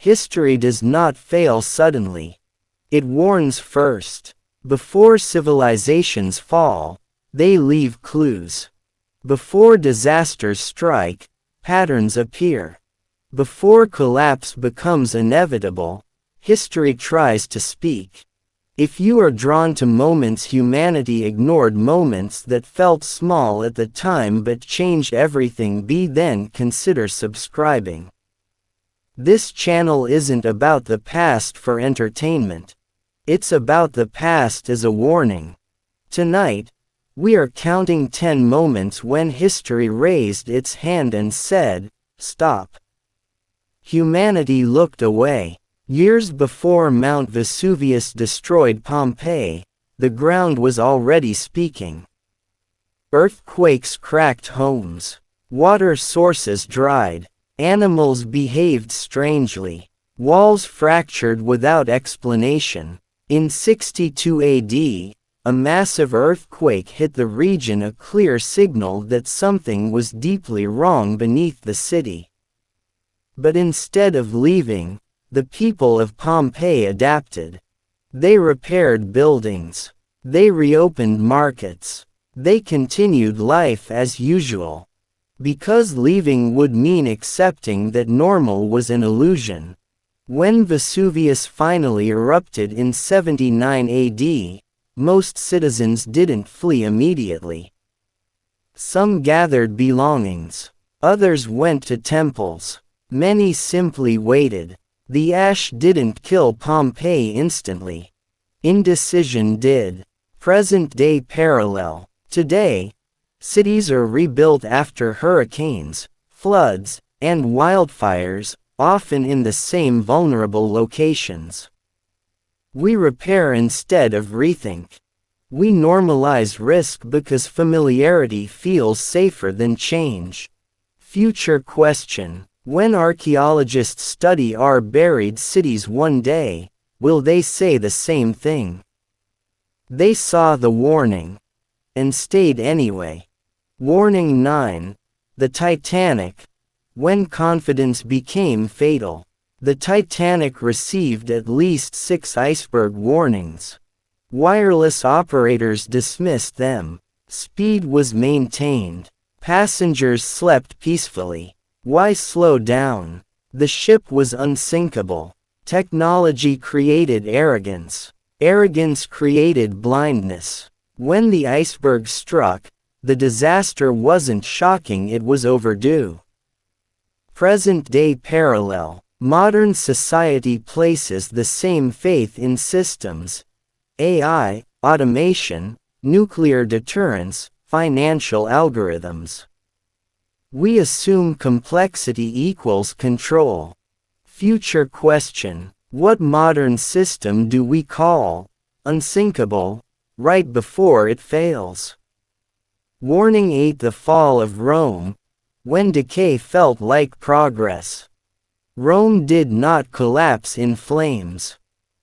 History does not fail suddenly. It warns first. Before civilizations fall, they leave clues. Before disasters strike, patterns appear. Before collapse becomes inevitable, history tries to speak. If you are drawn to moments humanity ignored, moments that felt small at the time but changed everything, then consider subscribing. This channel isn't about the past for entertainment. It's about the past as a warning. Tonight, we are counting 10 moments when history raised its hand and said, "Stop." Humanity looked away. Years before Mount Vesuvius destroyed Pompeii, the ground was already speaking. Earthquakes cracked homes. Water sources dried. Animals behaved strangely. Walls fractured without explanation. In 62 AD, a massive earthquake hit the region, a clear signal that something was deeply wrong beneath the city. But instead of leaving, the people of Pompeii adapted. They repaired buildings. They reopened markets. They continued life as usual. Because leaving would mean accepting that normal was an illusion. When Vesuvius finally erupted in 79 AD, most citizens didn't flee immediately. Some gathered belongings. Others went to temples. Many simply waited. The ash didn't kill Pompeii instantly. Indecision did. Present-day parallel. Today, cities are rebuilt after hurricanes, floods, and wildfires, often in the same vulnerable locations. We repair instead of rethink. We normalize risk because familiarity feels safer than change. Future question. When archaeologists study our buried cities one day, will they say the same thing? They saw the warning. And stayed anyway. Warning 9. The Titanic. When confidence became fatal. The Titanic received at least 6 iceberg warnings. Wireless operators dismissed them. Speed was maintained. Passengers slept peacefully. Why slow down? The ship was unsinkable. Technology created arrogance. Arrogance created blindness. When the iceberg struck, the disaster wasn't shocking, it was overdue. Present-day parallel. Modern society places the same faith in systems. AI, automation, nuclear deterrence, financial algorithms. We assume complexity equals control. Future question. What modern system do we call unsinkable right before it fails? Warning 8. The fall of Rome. When decay felt like progress. Rome did not collapse in flames.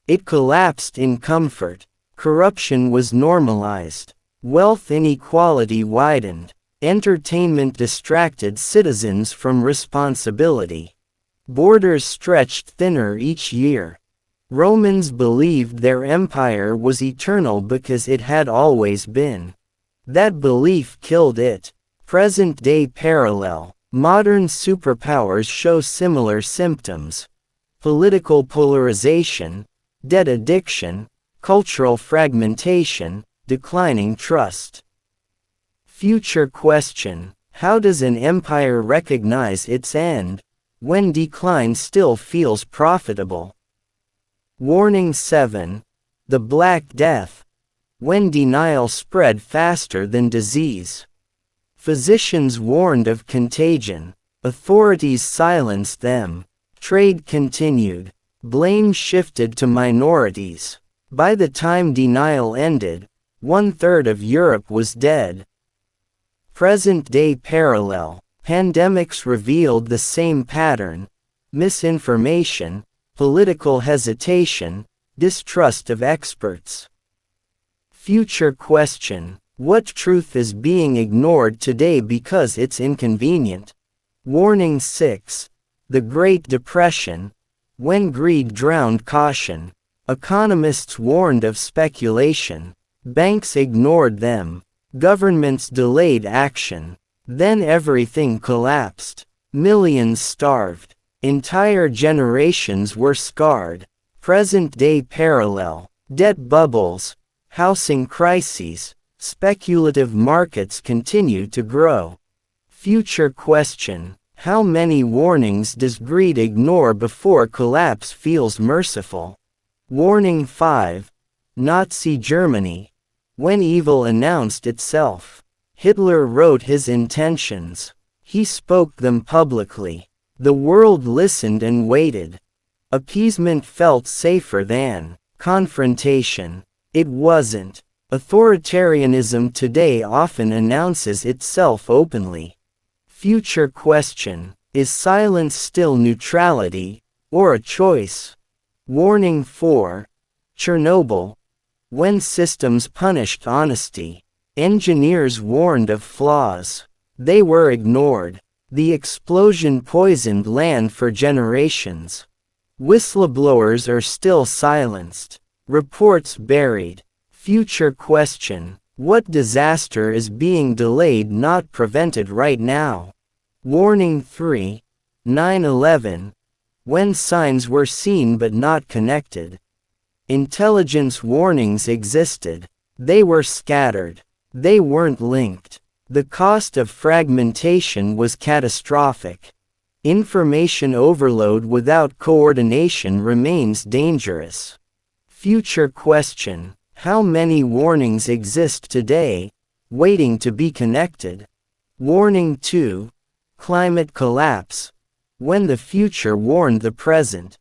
It collapsed in comfort. Corruption was normalized. Wealth inequality widened. Entertainment distracted citizens from responsibility. Borders stretched thinner each year. Romans believed their empire was eternal because it had always been. That belief killed it. Present-day parallel. Modern superpowers show similar symptoms. Political polarization, debt addiction, cultural fragmentation, declining trust. Future question. How does an empire recognize its end, when decline still feels profitable? Warning 7. The Black Death. When denial spread faster than disease. Physicians warned of contagion. Authorities silenced them. Trade continued. Blame shifted to minorities. By the time denial ended, 1/3 of Europe was dead. Present-day parallel. Pandemics revealed the same pattern. Misinformation, political hesitation, distrust of experts. Future question. What truth is being ignored today because it's inconvenient? Warning 6. The Great Depression. When greed drowned caution, economists warned of speculation. Banks ignored them. Governments delayed action. Then everything collapsed. Millions starved. Entire generations were scarred. Present-day parallel. Debt bubbles. Housing crises. Speculative markets continue to grow. Future question. How many warnings does greed ignore before collapse feels merciful? Warning 5. Nazi Germany. When evil announced itself, Hitler wrote his intentions. He spoke them publicly. The world listened and waited. Appeasement felt safer than confrontation. It wasn't. Authoritarianism today often announces itself openly. Future question. Is silence still neutrality, or a choice? Warning 4. Chernobyl. When systems punished honesty, engineers warned of flaws. They were ignored. The explosion poisoned land for generations. Whistleblowers are still silenced. Reports buried. Future question. What disaster is being delayed, not prevented right now? Warning 3. 9/11. When signs were seen but not connected. Intelligence warnings existed. They were scattered. They weren't linked. The cost of fragmentation was catastrophic. Information overload without coordination remains dangerous. Future question. How many warnings exist today, waiting to be connected? Warning 2. Climate collapse. When the future warned the present.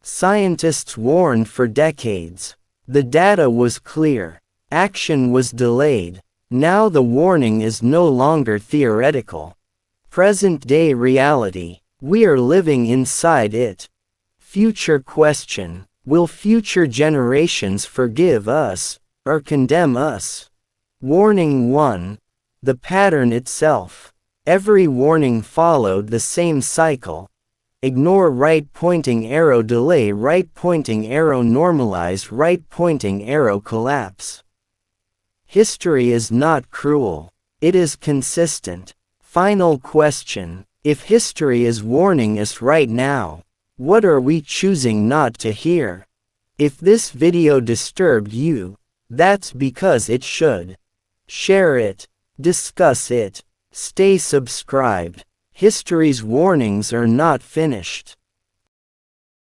Scientists warned for decades. The data was clear. Action was delayed. Now the warning is no longer theoretical. Present-day reality. We are living inside it. Future question. Will future generations forgive us, or condemn us? Warning 1. The pattern itself. Every warning followed the same cycle. Ignore right-pointing arrow, delay right-pointing arrow, normalize right-pointing arrow, collapse. History is not cruel. It is consistent. Final question. If history is warning us right now, what are we choosing not to hear? If this video disturbed you, that's because it should. Share it. Discuss it. Stay subscribed. History's warnings are not finished.